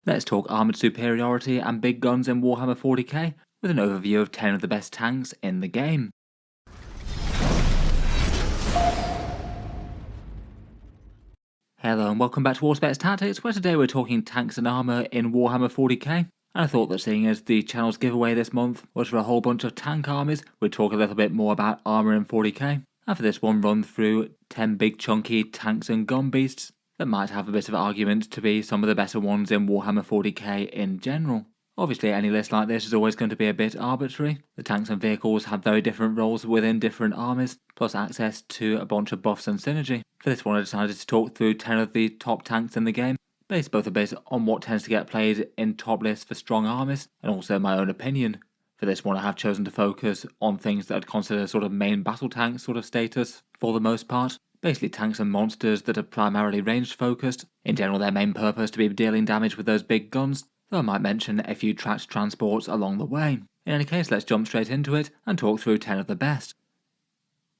Let's talk armoured superiority and big guns in Warhammer 40k with an overview of 10 of the best tanks in the game. Hello and welcome back to Auspex Tactics, where today we're talking tanks and armour in Warhammer 40k. And I thought that seeing as the channel's giveaway this month was for a whole bunch of tank armies, we'd talk a little bit more about armour in 40k. And for this one, run through 10 big chunky tanks and gun beasts that might have a bit of argument to be some of the better ones in Warhammer 40k in general. Obviously, any list like this is always going to be a bit arbitrary. The tanks and vehicles have very different roles within different armies, plus access to a bunch of buffs and synergy. For this one, I decided to talk through 10 of the top tanks in the game, based both a bit on what tends to get played in top lists for strong armies, and also my own opinion. For this one, I have chosen to focus on things that I'd consider sort of main battle tank sort of status for the most part. Basically tanks and monsters that are primarily ranged focused. In general, their main purpose to be dealing damage with those big guns, though I might mention a few tracked transports along the way. In any case, let's jump straight into it and talk through 10 of the best.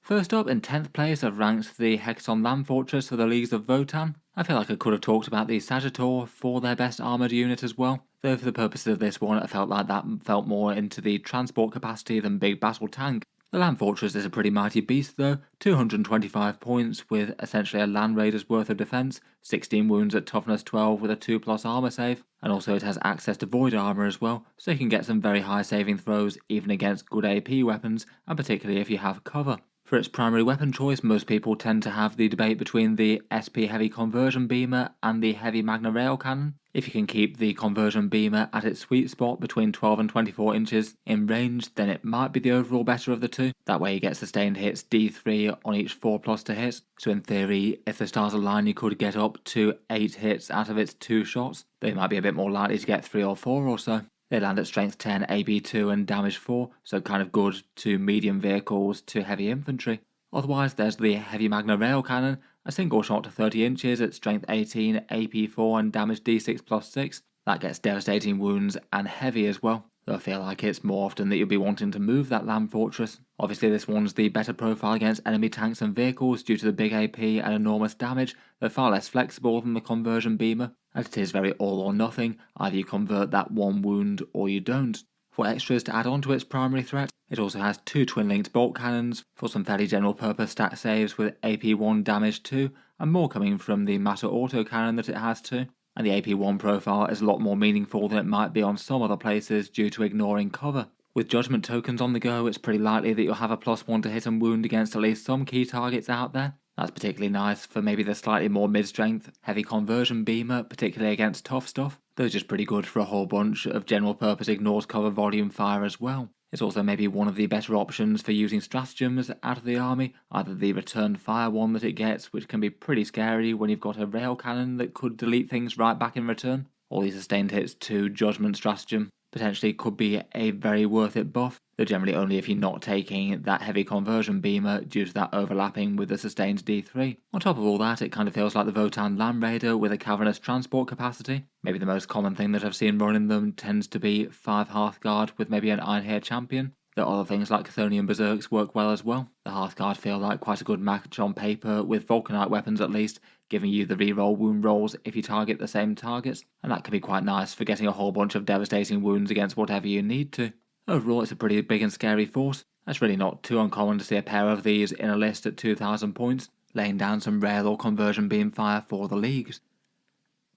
First up, in 10th place, I've ranked the Hekaton Land Fortress for the Leagues of Votann. I feel like I could have talked about the Sagittor for their best armoured unit as well, though for the purposes of this one, I felt like that felt more into the transport capacity than big battle tank. The Land Fortress is a pretty mighty beast though, 225 points with essentially a Land Raider's worth of defense, 16 wounds at toughness 12 with a 2+ armor save, and also it has access to void armor as well, so you can get some very high saving throws even against good AP weapons, and particularly if you have cover. For its primary weapon choice, most people tend to have the debate between the SP Heavy Conversion Beamer and the Heavy Magna Rail Cannon. If you can keep the Conversion Beamer at its sweet spot between 12 and 24 inches in range, then it might be the overall better of the two. That way you get sustained hits D3 on each 4+ to hit, so in theory, if the stars align you could get up to 8 hits out of its 2 shots, but you might be a bit more likely to get 3 or 4 or so. They land at strength 10, AB 2 and damage 4, so kind of good to medium vehicles to heavy infantry. Otherwise, there's the Heavy Magna Rail Cannon, a single shot to 30 inches at strength 18, AP 4 and damage D6+6. That gets devastating wounds and heavy as well, though I feel like it's more often that you'll be wanting to move that Land Fortress. Obviously this one's the better profile against enemy tanks and vehicles due to the big AP and enormous damage, though far less flexible than the Conversion Beamer, as it is very all or nothing, either you convert that one wound or you don't. For extras to add on to its primary threat, it also has 2 twin-linked bolt cannons for some fairly general purpose stat saves with AP1 damage 2, and more coming from the Matter Auto Cannon that it has too. And the AP1 profile is a lot more meaningful than it might be on some other places due to ignoring cover. With judgment tokens on the go, it's pretty likely that you'll have a +1 to hit and wound against at least some key targets out there. That's particularly nice for maybe the slightly more mid-strength Heavy Conversion Beamer, particularly against tough stuff. Those are just pretty good for a whole bunch of general purpose ignores cover volume fire as well. It's also maybe one of the better options for using stratagems out of the army, either the return fire one that it gets, which can be pretty scary when you've got a rail cannon that could delete things right back in return, or the sustained hits to judgment stratagem. Potentially could be a very worth it buff, though generally only if you're not taking that Heavy Conversion Beamer due to that overlapping with the sustained D3. On top of all that, it kind of feels like the Votann Land Raider with a cavernous transport capacity. Maybe the most common thing that I've seen running them tends to be 5 Hearthguard with maybe an Ironhair champion. Though other things like Chthonian Berserks work well as well. The Hearthguard feel like quite a good match on paper, with Vulcanite weapons at least, giving you the reroll wound rolls if you target the same targets, and that can be quite nice for getting a whole bunch of devastating wounds against whatever you need to. Overall, it's a pretty big and scary force. It's really not too uncommon to see a pair of these in a list at 2,000 points, laying down some rail or conversion beam fire for the leagues.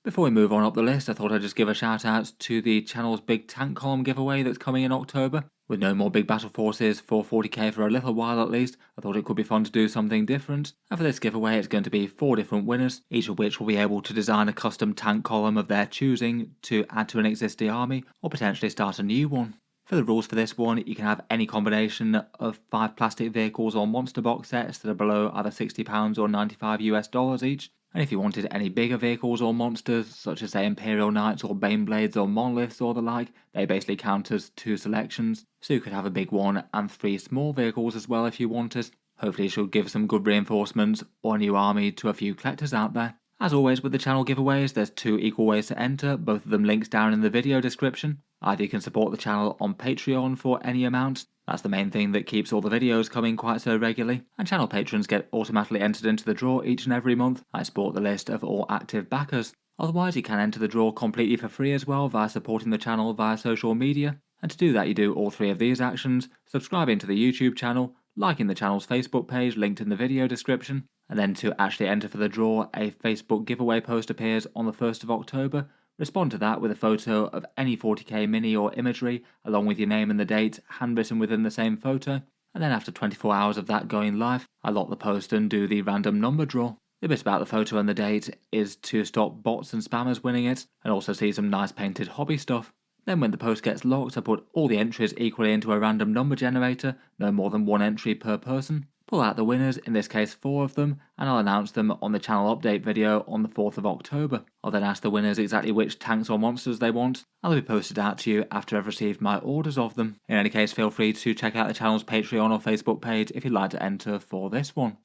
Before we move on up the list, I thought I'd just give a shout out to the channel's big tank column giveaway that's coming in October. With no more big battle forces for 40k for a little while at least, I thought it could be fun to do something different. And for this giveaway it's going to be 4 different winners, each of which will be able to design a custom tank column of their choosing to add to an existing army, or potentially start a new one. For the rules for this one, you can have any combination of 5 plastic vehicles or monster box sets that are below either £60 or $95 each. And if you wanted any bigger vehicles or monsters, such as say Imperial Knights or Baneblades or Monoliths or the like, they basically count as 2 selections. So you could have a big one and 3 small vehicles as well if you wanted. Hopefully it should give some good reinforcements or a new army to a few collectors out there. As always with the channel giveaways, there's 2 equal ways to enter, both of them links down in the video description. Either you can support the channel on Patreon for any amount, that's the main thing that keeps all the videos coming quite so regularly, and channel patrons get automatically entered into the draw each and every month. I support the list of all active backers. Otherwise, you can enter the draw completely for free as well via supporting the channel via social media. And to do that, you do all three of these actions: subscribing to the YouTube channel, liking the channel's Facebook page linked in the video description, and then to actually enter for the draw, a Facebook giveaway post appears on the 1st of October. Respond to that with a photo of any 40k mini or imagery, along with your name and the date, handwritten within the same photo. And then after 24 hours of that going live, I lock the post and do the random number draw. The bit about the photo and the date is to stop bots and spammers winning it, and also see some nice painted hobby stuff. Then when the post gets locked, I put all the entries equally into a random number generator, no more than one entry per person. Pull out the winners, in this case 4 of them, and I'll announce them on the channel update video on the 4th of October. I'll then ask the winners exactly which tanks or monsters they want. I'll be posted out to you after I've received my orders of them. In any case, feel free to check out the channel's Patreon or Facebook page if you'd like to enter for this one.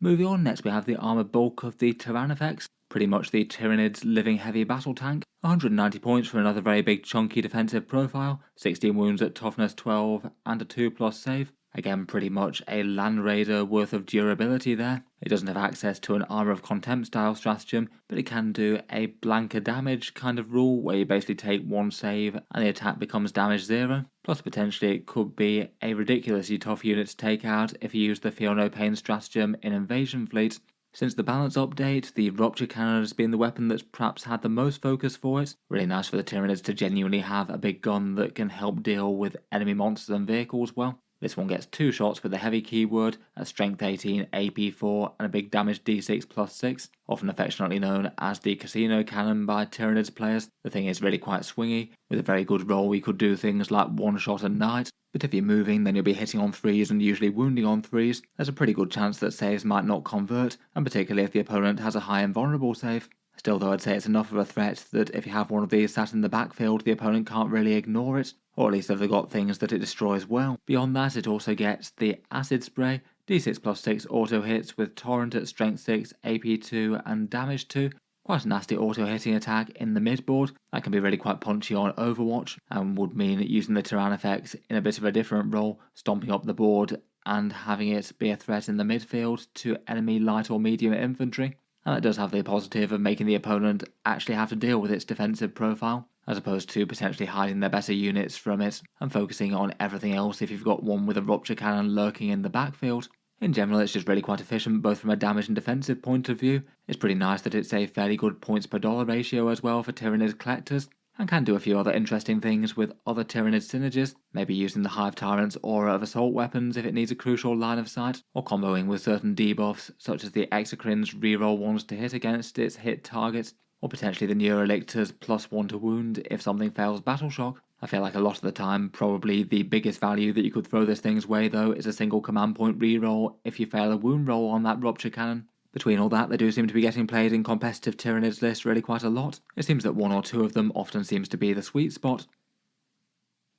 Moving on, next we have the armoured bulk of the Tyrannofex, pretty much the Tyrannid's living heavy battle tank. 190 points for another very big chunky defensive profile, 16 wounds at toughness 12 and a 2+ save. Again, pretty much a Land Raider worth of durability there. It doesn't have access to an Armour of Contempt style stratagem, but it can do a blanker damage kind of rule where you basically take one save and the attack becomes damage 0. Plus potentially it could be a ridiculously tough unit to take out if you use the Feel No Pain stratagem in Invasion Fleets. Since the balance update, the Rupture Cannon has been the weapon that's perhaps had the most focus for it. Really nice for the Tyranids to genuinely have a big gun that can help deal with enemy monsters and vehicles well. This one gets 2 shots with the heavy keyword, a strength 18, AP 4 and a big damage d6 plus 6, often affectionately known as the Casino Cannon by Tyranids players. The thing is really quite swingy. With a very good roll you could do things like one shot at night, but if you're moving then you'll be hitting on 3s and usually wounding on 3s. There's a pretty good chance that saves might not convert, and particularly if the opponent has a high invulnerable save. Still though, I'd say it's enough of a threat that if you have one of these sat in the backfield, the opponent can't really ignore it, or at least if they've got things that it destroys well. Beyond that, it also gets the Acid Spray, d6 plus 6 auto hits with Torrent at strength 6, AP 2 and damage 2. Quite a nasty auto hitting attack in the midboard. That can be really quite punchy on Overwatch, and would mean using the Tyrannofex in a bit of a different role, stomping up the board and having it be a threat in the midfield to enemy light or medium infantry. And that does have the positive of making the opponent actually have to deal with its defensive profile, as opposed to potentially hiding their better units from it and focusing on everything else if you've got one with a Rupture Cannon lurking in the backfield. In general, it's just really quite efficient both from a damage and defensive point of view. It's pretty nice that it's a fairly good points per dollar ratio as well for Tyrannid collectors, and can do a few other interesting things with other Tyrannid synergies, maybe using the Hive Tyrant's aura of assault weapons if it needs a crucial line of sight, or comboing with certain debuffs such as the Exocrine's reroll ones to hit against its hit targets, or potentially the Neurolictor's +1 to wound if something fails Battle Shock. I feel like a lot of the time, probably the biggest value that you could throw this thing's way though is a single command point reroll if you fail a wound roll on that Rupture Cannon. Between all that, they do seem to be getting played in competitive Tyranids lists really quite a lot. It seems that 1 or 2 of them often seems to be the sweet spot.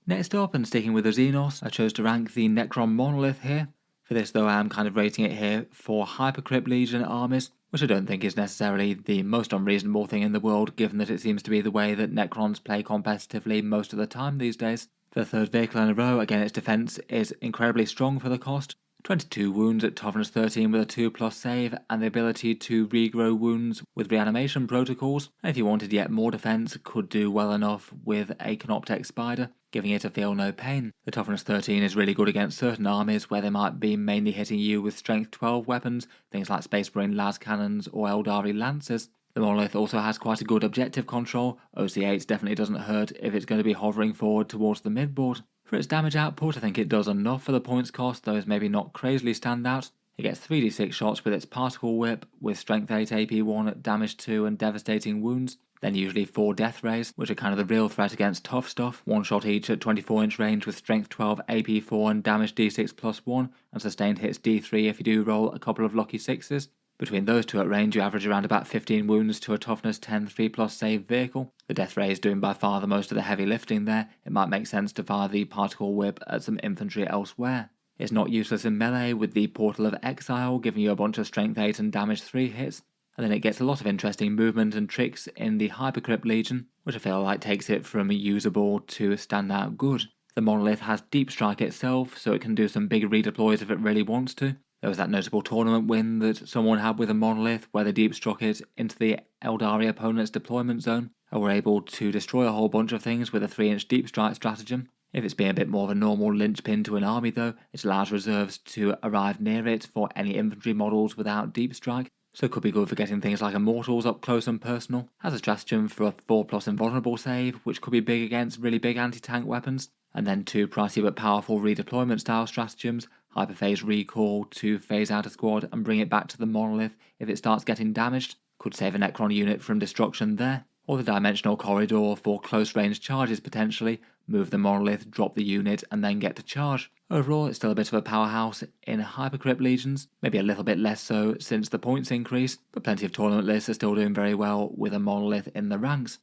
Next up, and sticking with the Xenos, I chose to rank the Necron Monolith here. For this though, I am kind of rating it here for Hypercrypt Legion armies, which I don't think is necessarily the most unreasonable thing in the world, given that it seems to be the way that Necrons play competitively most of the time these days. For the 3rd vehicle in a row, again its defense is incredibly strong for the cost. 22 wounds at toughness 13 with a 2+ save, and the ability to regrow wounds with reanimation protocols. And if you wanted yet more defense, could do well enough with a Canoptech Spider, giving it a Feel No Pain. The toughness 13 is really good against certain armies where they might be mainly hitting you with strength 12 weapons, things like Space Marine las cannons or Eldari lancers. The Monolith also has quite a good objective control. OC8 definitely doesn't hurt if it's going to be hovering forward towards the midboard. For its damage output, I think it does enough for the points cost, though it's maybe not crazily stand out. It gets 3d6 shots with its Particle Whip, with strength 8 AP1, damage 2 and devastating wounds. Then usually 4 Death Rays, which are kind of the real threat against tough stuff. 1 shot each at 24-inch range with strength 12, AP4 and damage d6 +1, and sustained hits d3 if you do roll a couple of lucky 6s. Between those two at range, you average around about 15 wounds to a toughness 10 3+ save vehicle. The Death Ray is doing by far the most of the heavy lifting there. It might make sense to fire the Particle Whip at some infantry elsewhere. It's not useless in melee with the Portal of Exile, giving you a bunch of strength 8 and damage 3 hits. And then it gets a lot of interesting movement and tricks in the Hypercrypt Legion, which I feel like takes it from usable to standout good. The Monolith has Deep Strike itself, so it can do some big redeploys if it really wants to. There was that notable tournament win that someone had with a Monolith where they deep struck it into the Eldari opponent's deployment zone and were able to destroy a whole bunch of things with a 3-inch deep strike stratagem. If it's being a bit more of a normal linchpin to an army though, it allows reserves to arrive near it for any infantry models without deep strike, so it could be good for getting things like Immortals up close and personal. Has a stratagem for a 4+ invulnerable save, which could be big against really big anti-tank weapons, and then 2 pricey but powerful redeployment style stratagems, Hyperphase Recall to phase out a squad and bring it back to the Monolith if it starts getting damaged, could save a Necron unit from destruction there, or the Dimensional Corridor for close range charges potentially, move the Monolith, drop the unit and then get to charge. Overall it's still a bit of a powerhouse in Hypercrypt Legions, maybe a little bit less so since the points increase, but plenty of tournament lists are still doing very well with a Monolith in the ranks.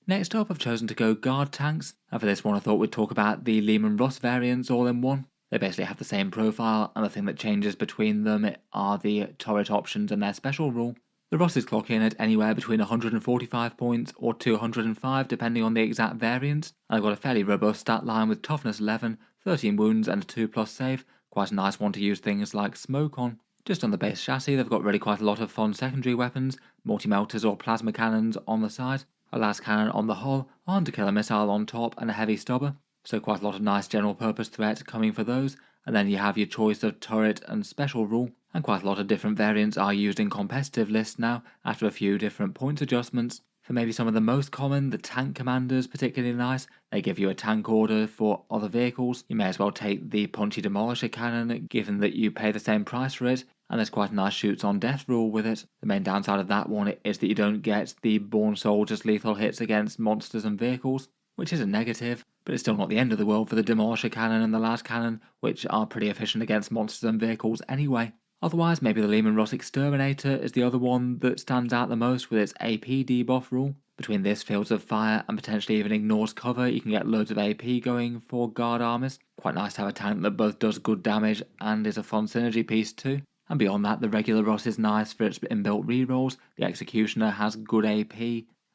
Next up I've chosen to go Guard tanks, and for this one I thought we'd talk about the Leman Russ variants all in one. They basically have the same profile, and the thing that changes between them are the turret options and their special rule. The Russes clock in at anywhere between 145 points or 205 depending on the exact variant, and they've got a fairly robust stat line with toughness 11, 13 wounds and a 2+ save, quite a nice one to use things like smoke on. Just on the base chassis they've got really quite a lot of fun secondary weapons, multi-melters or plasma cannons on the side, a las cannon on the hull, a hunter-killer missile on top and a heavy stubber. So quite a lot of nice general purpose threat coming for those, and then you have your choice of turret and special rule, and quite a lot of different variants are used in competitive lists now after a few different points adjustments. For maybe some of the most common, the tank commander's particularly nice. They give you a tank order for other vehicles. You may as well take the punchy demolisher cannon given that you pay the same price for it, and there's quite a nice shoots on death rule with it. The main downside of that one is that you don't get the Born Soldiers lethal hits against monsters and vehicles, which is a negative, but it's still not the end of the world for the Demolisher Cannon and the Las Cannon, which are pretty efficient against monsters and vehicles anyway. Otherwise, maybe the Leman Russ Exterminator is the other one that stands out the most with its AP debuff rule. Between this, Fields of Fire, and potentially even ignores cover, you can get loads of AP going for guard armies. Quite nice to have a tank that both does good damage and is a fun synergy piece too. And beyond that, the regular Russ is nice for its inbuilt rerolls. The Executioner has good AP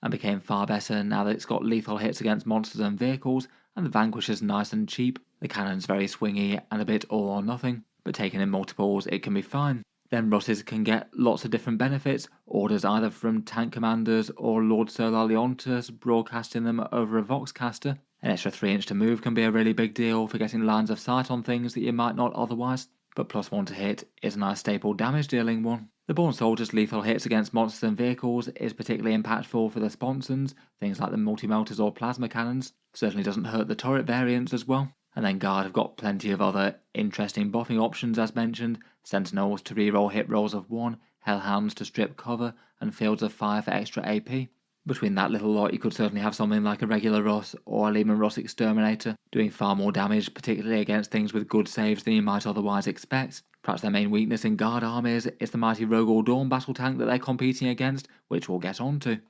and became far better now that it's got lethal hits against monsters and vehicles, and the Vanquisher's nice and cheap. The cannon's very swingy and a bit all or nothing, but taken in multiples it can be fine. Then Russes can get lots of different benefits, orders either from tank commanders or Lord Solar Leontus broadcasting them over a Voxcaster. An extra 3-inch to move can be a really big deal for getting lines of sight on things that you might not otherwise, but +1 to hit is a nice staple damage dealing one. The Born Soldiers' lethal hits against monsters and vehicles is particularly impactful for the sponsons, things like the multi-melters or plasma cannons. Certainly doesn't hurt the turret variants as well. And then Guard have got plenty of other interesting buffing options as mentioned, Sentinels to reroll hit rolls of 1, Hellhounds to strip cover, and Fields of Fire for extra AP. Between that little lot you could certainly have something like a regular Russ or a Leman Russ Exterminator, doing far more damage, particularly against things with good saves than you might otherwise expect. Perhaps their main weakness in guard armies is the mighty Rogal Dorn battle tank that they're competing against, which we'll get on to.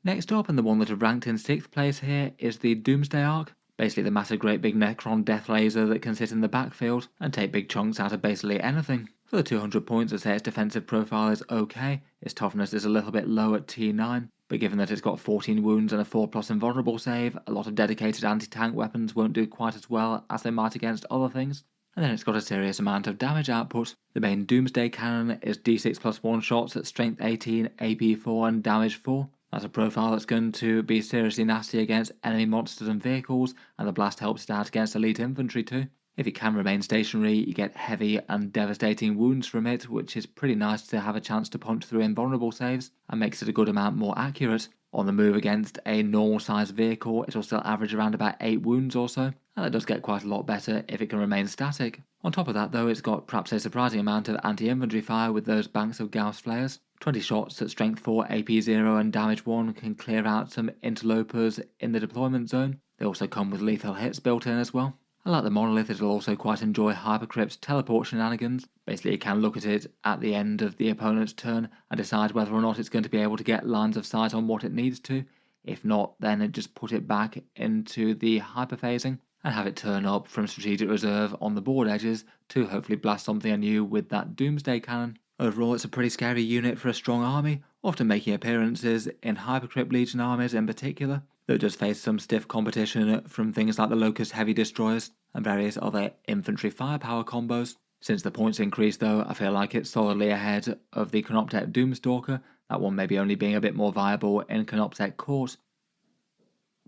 Next up, and the one that have ranked in 6th place here, is the Doomsday Ark. Basically the massive great big Necron death laser that can sit in the backfield and take big chunks out of basically anything. For the 200 points, I'd say its defensive profile is okay, its toughness is a little bit low at T9, but given that it's got 14 wounds and a 4+ invulnerable save, a lot of dedicated anti-tank weapons won't do quite as well as they might against other things. And then it's got a serious amount of damage output. The main Doomsday Cannon is D6 plus 1 shots at strength 18, AP 4 and damage 4. That's a profile that's going to be seriously nasty against enemy monsters and vehicles, and the blast helps it out against elite infantry too. If it can remain stationary, you get heavy and devastating wounds from it, which is pretty nice to have a chance to punch through invulnerable saves, and makes it a good amount more accurate. On the move against a normal sized vehicle, it'll still average around about 8 wounds or so, and that does get quite a lot better if it can remain static. On top of that though, it's got perhaps a surprising amount of anti-infantry fire with those banks of Gauss flares. 20 shots at strength 4, AP 0 and damage 1 can clear out some interlopers in the deployment zone. They also come with lethal hits built in as well. And like the Monolith, it'll also quite enjoy Hypercrypt's teleport shenanigans. Basically you can look at it at the end of the opponent's turn and decide whether or not it's going to be able to get lines of sight on what it needs to. If not, then it just put it back into the hyperphasing and have it turn up from strategic reserve on the board edges to hopefully blast something anew with that Doomsday Cannon. Overall it's a pretty scary unit for a strong army, often making appearances in Hypercrypt Legion armies in particular, though it does face some stiff competition from things like the Locust Heavy Destroyers and various other infantry firepower combos. Since the points increase though, I feel like it's solidly ahead of the Canoptek Doomstalker, that one maybe only being a bit more viable in Canoptek Court.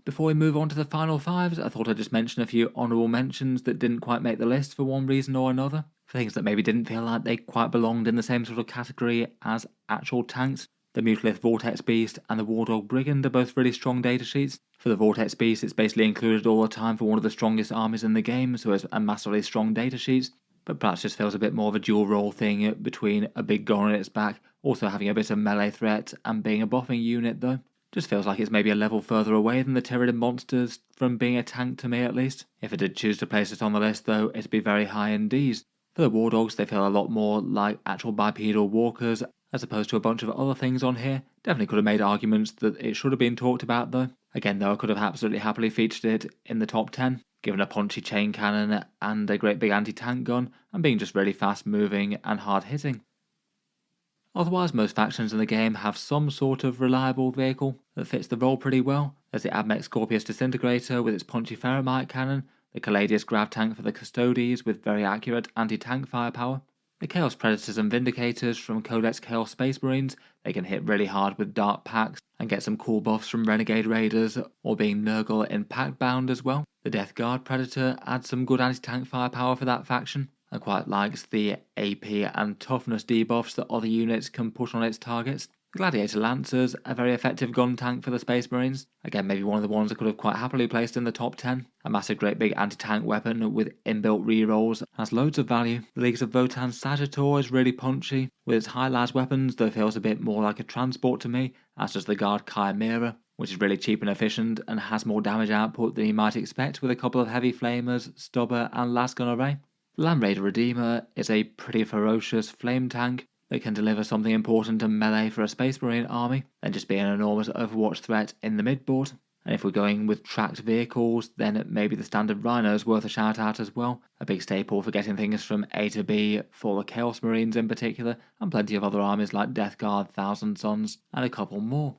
Before we move on to the final fives, I thought I'd just mention a few honourable mentions that didn't quite make the list for one reason or another, for things that maybe didn't feel like they quite belonged in the same sort of category as actual tanks. The Mutalith Vortex Beast and the Wardog Brigand are both really strong datasheets. For the Vortex Beast, it's basically included all the time for one of the strongest armies in the game, so it's a massively strong datasheet, but perhaps just feels a bit more of a dual role thing between a big gun on its back, also having a bit of melee threat and being a buffing unit though. Just feels like it's maybe a level further away than the Tyranid monsters from being a tank to me at least. If I did choose to place it on the list though, it'd be very high in Ds. For the War Dogs, they feel a lot more like actual bipedal walkers as opposed to a bunch of other things on here. Definitely could have made arguments that it should have been talked about though. Again though, I could have absolutely happily featured it in the top 10, given a punchy chain cannon and a great big anti-tank gun, and being just really fast moving and hard hitting. Otherwise, most factions in the game have some sort of reliable vehicle that fits the role pretty well. There's the Admech Scorpius Disintegrator with its punchy Ferromite cannon, the Caladius Grav Tank for the Custodes with very accurate anti-tank firepower, the Chaos Predators and Vindicators from Codex Chaos Space Marines. They can hit really hard with Dark Packs and get some cool buffs from Renegade Raiders or being Nurgle in Pact Bound as well. The Death Guard Predator adds some good anti-tank firepower for that faction, and quite likes the AP and toughness debuffs that other units can put on its targets. The Gladiator Lancers, a very effective gun tank for the Space Marines. Again, maybe one of the ones I could have quite happily placed in the top 10. A massive great big anti-tank weapon with inbuilt rerolls, has loads of value. The Leagues of Votan's Sagittor is really punchy. With its high las weapons, though feels a bit more like a transport to me, as does the Guard Chimera, which is really cheap and efficient and has more damage output than you might expect with a couple of heavy flamers, stubber and las gun array. The Land Raider Redeemer is a pretty ferocious flame tank that can deliver something important and melee for a Space Marine army, and just be an enormous Overwatch threat in the midboard. And if we're going with tracked vehicles, then maybe the standard Rhino is worth a shout out as well. A big staple for getting things from A to B for the Chaos Marines in particular, and plenty of other armies like Death Guard, Thousand Sons, and a couple more.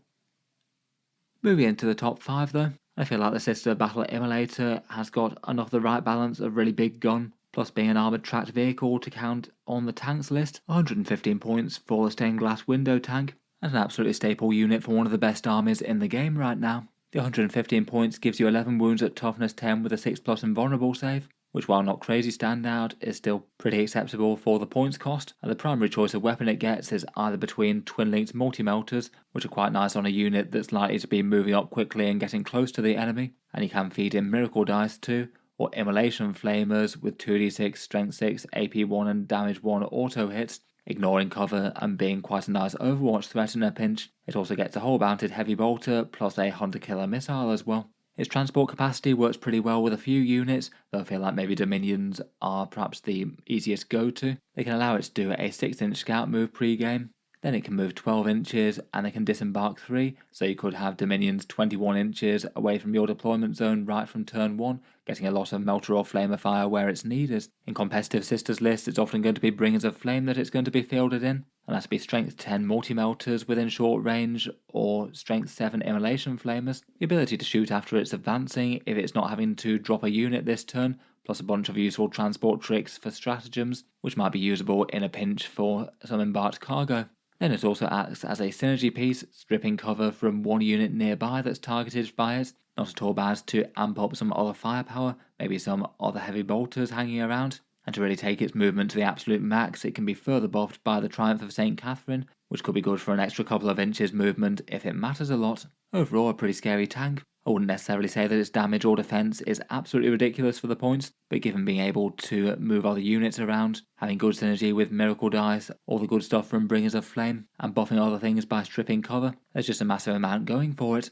Moving into the top 5 though, I feel like the Sister Battle Immolator has got enough of the right balance of really big gun, plus being an armoured tracked vehicle to count on the tanks list. 115 points for the Stained Glass Window Tank, and an absolutely staple unit for one of the best armies in the game right now. The 115 points gives you 11 wounds at toughness 10 with a 6+ invulnerable save, which while not crazy standout is still pretty acceptable for the points cost, and the primary choice of weapon it gets is either between twin-linked multi-melters, which are quite nice on a unit that's likely to be moving up quickly and getting close to the enemy, and you can feed in miracle dice too, or Immolation Flamers with 2d6, strength 6, AP 1 and damage 1 auto hits, ignoring cover and being quite a nice Overwatch threat in a pinch. It also gets a whole bounted heavy bolter plus a hunter-killer missile as well. Its transport capacity works pretty well with a few units, though I feel like maybe Dominions are perhaps the easiest go-to. They can allow it to do a 6-inch scout move pre-game, then it can move 12 inches and it can disembark 3, so you could have Dominions 21 inches away from your deployment zone right from turn 1, getting a lot of Melter or Flamer fire where it's needed. In competitive Sisters lists, it's often going to be Bringers of Flame that it's going to be fielded in, and that'll be Strength 10 Multi-Melters within short range, or Strength 7 Immolation Flamers. The ability to shoot after it's advancing if it's not having to drop a unit this turn, plus a bunch of useful transport tricks for stratagems, which might be usable in a pinch for some embarked cargo. Then it also acts as a synergy piece, stripping cover from one unit nearby that's targeted by it. Not at all bad to amp up some other firepower, maybe some other heavy bolters hanging around. And to really take its movement to the absolute max, it can be further buffed by the Triumph of St. Catherine, which could be good for an extra couple of inches movement if it matters a lot. Overall, a pretty scary tank. I wouldn't necessarily say that its damage or defense is absolutely ridiculous for the points, but given being able to move other units around, having good synergy with Miracle Dice, all the good stuff from Bringers of Flame, and buffing other things by stripping cover, there's just a massive amount going for it.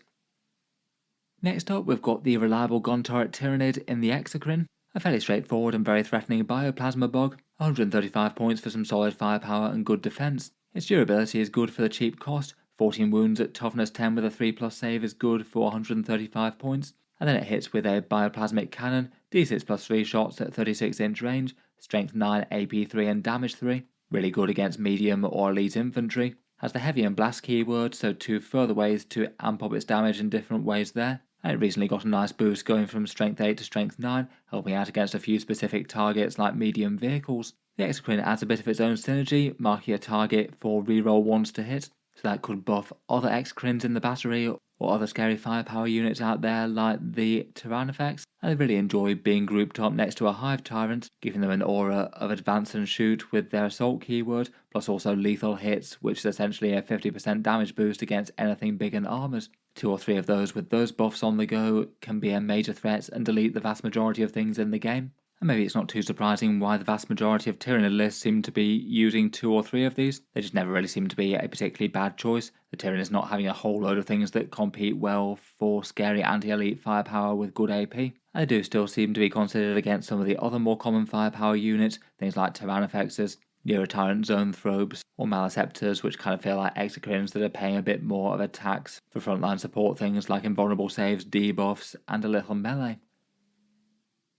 Next up, we've got the reliable gun turret Tyrannid in the Exocrine, a fairly straightforward and very threatening bioplasma bug. 135 points for some solid firepower and good defense. Its durability is good for the cheap cost. 14 wounds at toughness 10 with a 3+ save is good for 135 points, and then it hits with a bioplasmic cannon, d6 plus 3 shots at 36-inch range, strength 9, AP 3 and damage 3, really good against medium or elite infantry, has the heavy and blast keyword, so 2 further ways to amp up its damage in different ways there, and it recently got a nice boost going from strength 8 to strength 9, helping out against a few specific targets like medium vehicles. The Exocrine adds a bit of its own synergy, marking a target for reroll 1s to hit, so that could buff other Exocrines in the battery or other scary firepower units out there like the Tyrannofex. And they really enjoy being grouped up next to a Hive Tyrant, giving them an aura of advance and shoot with their assault keyword, plus also lethal hits, which is essentially a 50% damage boost against anything big and armoured. 2 or 3 of those with those buffs on the go can be a major threat and delete the vast majority of things in the game. And maybe it's not too surprising why the vast majority of Tyranid lists seem to be using 2 or 3 of these. They just never really seem to be a particularly bad choice. The Tyranid is not having a whole load of things that compete well for scary anti-elite firepower with good AP. And they do still seem to be considered against some of the other more common firepower units, things like Tyrannofexes, Neurotyrant Zoanthropes, or Maliceptors, which kind of feel like Exocrines that are paying a bit more of a tax for frontline support things like invulnerable saves, debuffs, and a little melee.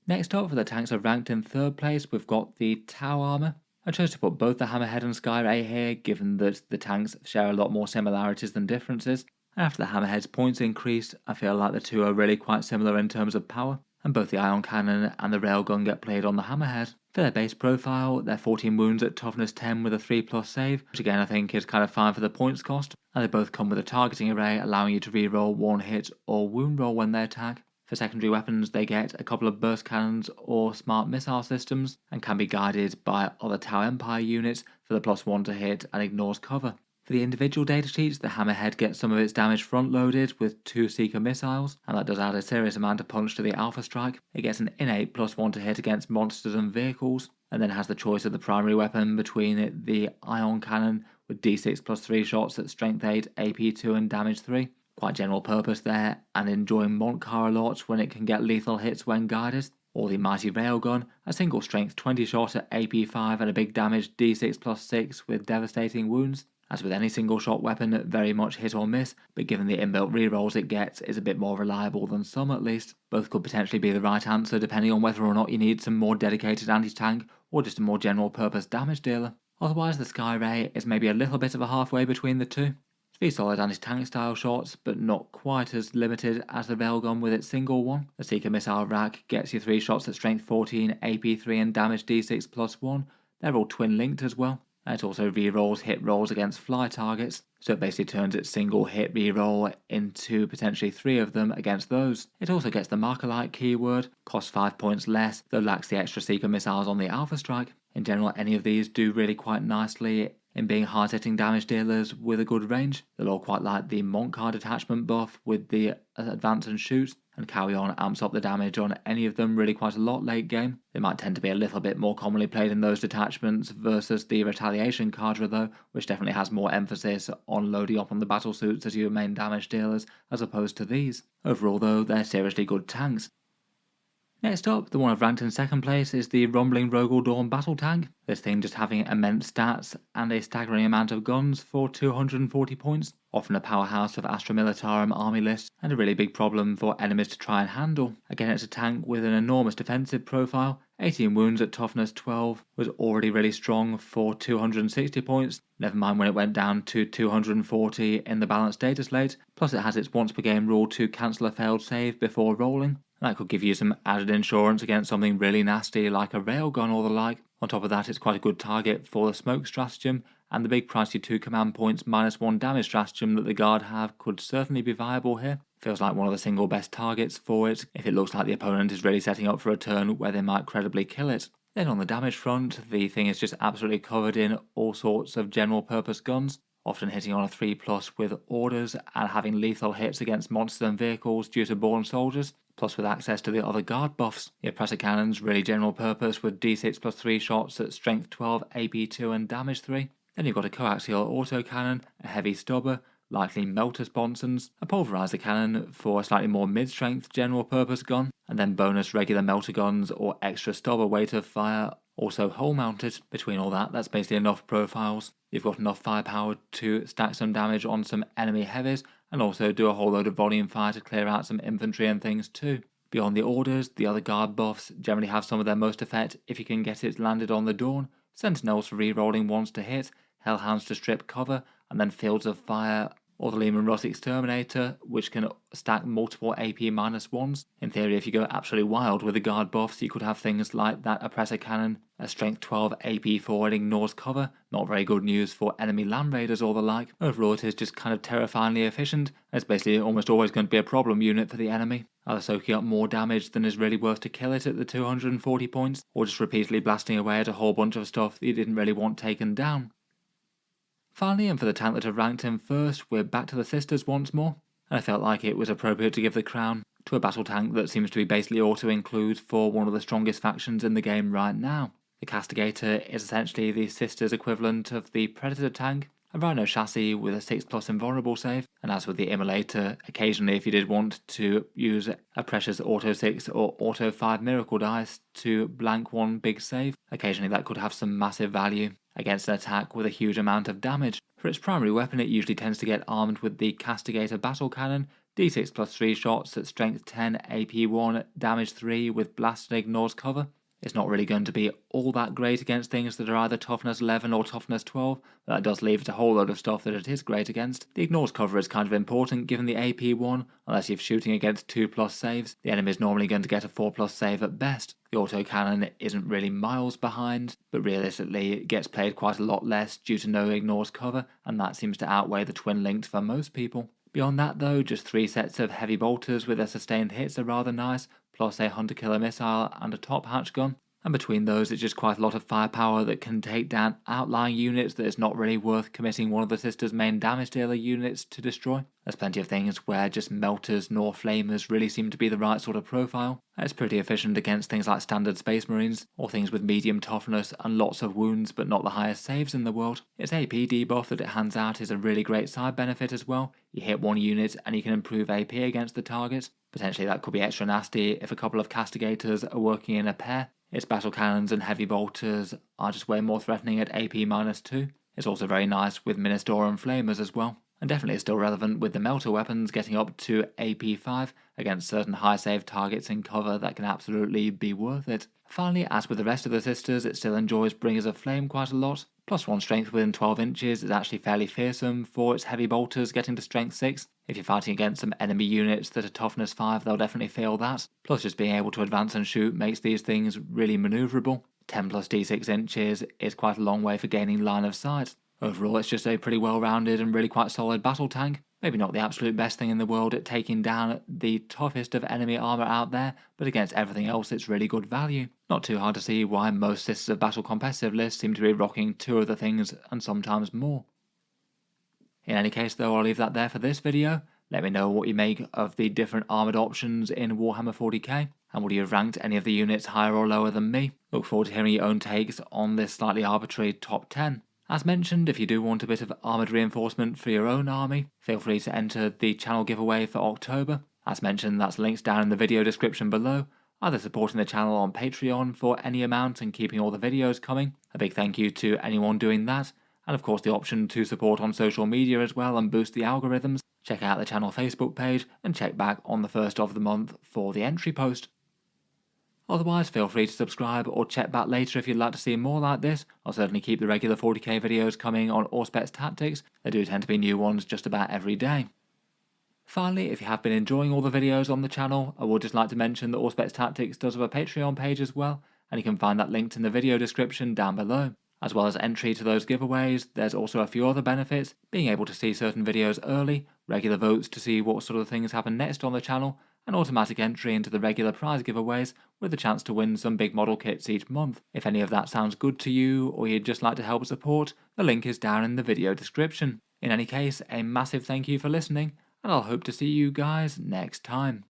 Next up, for the tanks are ranked in 3rd place, we've got the Tau armor. I chose to put both the Hammerhead and Skyray here, given that the tanks share a lot more similarities than differences. And after the Hammerhead's points increased, I feel like the two are really quite similar in terms of power, and both the Ion Cannon and the Railgun get played on the Hammerhead. For their base profile, they're 14 wounds at toughness 10 with a 3+ save, which again I think is kind of fine for the points cost, and they both come with a targeting array allowing you to reroll 1 hit or wound roll when they attack. For secondary weapons, they get a couple of burst cannons or smart missile systems, and can be guided by other Tau Empire units for the +1 to hit and ignores cover. For the individual datasheets, the Hammerhead gets some of its damage front-loaded with 2 Seeker missiles, and that does add a serious amount of punch to the Alpha Strike. It gets an innate +1 to hit against monsters and vehicles, and then has the choice of the primary weapon between the Ion Cannon with D6 +3 shots at strength 8, AP 2 and damage 3. Quite general purpose there, and enjoying Montcar a lot when it can get lethal hits when guided. Or the mighty Railgun, a single strength 20 shot at AP 5 and a big damage D6 +6 with devastating wounds. As with any single shot weapon, very much hit or miss, but given the inbuilt rerolls it gets, is a bit more reliable than some at least. Both could potentially be the right answer depending on whether or not you need some more dedicated anti-tank or just a more general purpose damage dealer. Otherwise the Skyray is maybe a little bit of a halfway between the two. 3 solid anti-tank style shots, but not quite as limited as the Railgun with its single one. The Seeker missile rack gets you 3 shots at strength 14, AP 3 and damage D6 +1. They're all twin linked as well. And it also rerolls hit rolls against fly targets, so it basically turns its single hit reroll into potentially 3 of them against those. It also gets the Marker-like keyword, costs 5 points less, though lacks the extra Seeker missiles on the Alpha Strike. In general, any of these do really quite nicely in being hard-hitting damage dealers with a good range. They'll all quite like the Montcar detachment buff with the advance and shoot, and Carry On amps up the damage on any of them really quite a lot late game. They might tend to be a little bit more commonly played in those detachments versus the Retaliation Cadre though, which definitely has more emphasis on loading up on the battle suits as your main damage dealers as opposed to these. Overall though, they're seriously good tanks. Next up, the one I've ranked in 2nd place is the Rumbling Rogal Dorn Battle Tank. This thing just having immense stats and a staggering amount of guns for 240 points, often a powerhouse of Astra Militarum army lists, and a really big problem for enemies to try and handle. Again, it's a tank with an enormous defensive profile. 18 wounds at toughness 12 was already really strong for 260 points, never mind when it went down to 240 in the balanced data slate, plus it has its once per game rule to cancel a failed save before rolling. That could give you some added insurance against something really nasty like a railgun or the like. On top of that, it's quite a good target for the smoke stratagem, and the big pricey 2 command points -1 damage stratagem that the guard have could certainly be viable here. Feels like one of the single best targets for it if it looks like the opponent is really setting up for a turn where they might credibly kill it. Then on the damage front, the thing is just absolutely covered in all sorts of general purpose guns, often hitting on a 3+ with orders and having lethal hits against monsters and vehicles due to born soldiers, plus with access to the other guard buffs. The oppressor cannons really general purpose with D6 +3 shots at strength 12, AP 2 and damage 3. Then you've got a coaxial autocannon, a heavy stubber, likely melter sponsons, a pulverizer cannon for a slightly more mid-strength general purpose gun, and then bonus regular melter guns or extra stubber weight of fire, also hull mounted. Between all that, that's basically enough profiles. You've got enough firepower to stack some damage on some enemy heavies, and also do a whole load of volume fire to clear out some infantry and things too. Beyond the orders, the other guard buffs generally have some of their most effect if you can get it landed on the Dawn. Sentinels for rerolling 1s to hit, Hellhounds to strip cover, and then Fields of Fire or the Leman Russ Exterminator, which can stack multiple AP -1s. In theory, if you go absolutely wild with the guard buffs, you could have things like that Oppressor Cannon, a strength 12 AP forward ignores cover, not very good news for enemy land raiders or the like. Overall, it is just kind of terrifyingly efficient, and it's basically almost always going to be a problem unit for the enemy, either soaking up more damage than is really worth to kill it at the 240 points, or just repeatedly blasting away at a whole bunch of stuff that you didn't really want taken down. Finally, and for the tank that have ranked him first, we're back to the Sisters once more, and I felt like it was appropriate to give the crown to a battle tank that seems to be basically auto-include for one of the strongest factions in the game right now. The Castigator is essentially the Sisters equivalent of the Predator tank, a Rhino chassis with a 6+ invulnerable save, and as with the Immolator, occasionally if you did want to use a precious Auto 6 or Auto 5 Miracle Dice to blank one big save, occasionally that could have some massive value against an attack with a huge amount of damage. For its primary weapon, it usually tends to get armed with the Castigator Battle Cannon, D6 plus 3 shots at strength 10, AP 1, damage 3 with blast and ignores cover. It's not really going to be all that great against things that are either toughness 11 or toughness 12, but that does leave it a whole load of stuff that it is great against. The ignores cover is kind of important given the AP 1, unless you're shooting against 2+ saves, the enemy is normally going to get a 4+ save at best. The autocannon isn't really miles behind, but realistically it gets played quite a lot less due to no ignores cover, and that seems to outweigh the twin links for most people. Beyond that though, just 3 sets of heavy bolters with their sustained hits are rather nice, plus a hunter killer missile and a top hatch gun, and between those it's just quite a lot of firepower that can take down outlying units that is not really worth committing one of the Sisters' main damage dealer units to destroy. There's plenty of things where just melters nor flamers really seem to be the right sort of profile. It's pretty efficient against things like standard Space Marines, or things with medium toughness and lots of wounds but not the highest saves in the world. Its AP debuff that it hands out is a really great side benefit as well. You hit one unit and you can improve AP against the target. Potentially that could be extra nasty if a couple of Castigators are working in a pair. Its battle cannons and heavy bolters are just way more threatening at AP -2. It's also very nice with Ministor and Flamers as well, and definitely still relevant with the Melter weapons getting up to AP 5 against certain high save targets in cover that can absolutely be worth it. Finally, as with the rest of the Sisters, it still enjoys Bringers of Flame quite a lot. +1 strength within 12 inches is actually fairly fearsome for its heavy bolters getting to strength 6. If you're fighting against some enemy units that are toughness 5, they'll definitely feel that. Plus just being able to advance and shoot makes these things really manoeuvrable. 10 plus d6 inches is quite a long way for gaining line of sight. Overall, it's just a pretty well-rounded and really quite solid battle tank. Maybe not the absolute best thing in the world at taking down the toughest of enemy armor out there, but against everything else it's really good value. Not too hard to see why most Sisters of Battle competitive lists seem to be rocking 2 of the things and sometimes more. In any case though, I'll leave that there for this video. Let me know what you make of the different armoured options in Warhammer 40k, and would you have ranked any of the units higher or lower than me? Look forward to hearing your own takes on this slightly arbitrary top 10. As mentioned, if you do want a bit of armoured reinforcement for your own army, feel free to enter the channel giveaway for October. As mentioned, that's links down in the video description below, either supporting the channel on Patreon for any amount and keeping all the videos coming. A big thank you to anyone doing that, and of course the option to support on social media as well and boost the algorithms. Check out the channel Facebook page and check back on the first of the month for the entry post. Otherwise, feel free to subscribe or check back later if you'd like to see more like this. I'll certainly keep the regular 40k videos coming on Auspex Tactics. There do tend to be new ones just about every day. Finally, if you have been enjoying all the videos on the channel, I would just like to mention that Auspex Tactics does have a Patreon page as well, and you can find that linked in the video description down below. As well as entry to those giveaways, there's also a few other benefits, being able to see certain videos early, regular votes to see what sort of things happen next on the channel, and automatic entry into the regular prize giveaways with the chance to win some big model kits each month. If any of that sounds good to you, or you'd just like to help support, the link is down in the video description. In any case, a massive thank you for listening, and I'll hope to see you guys next time.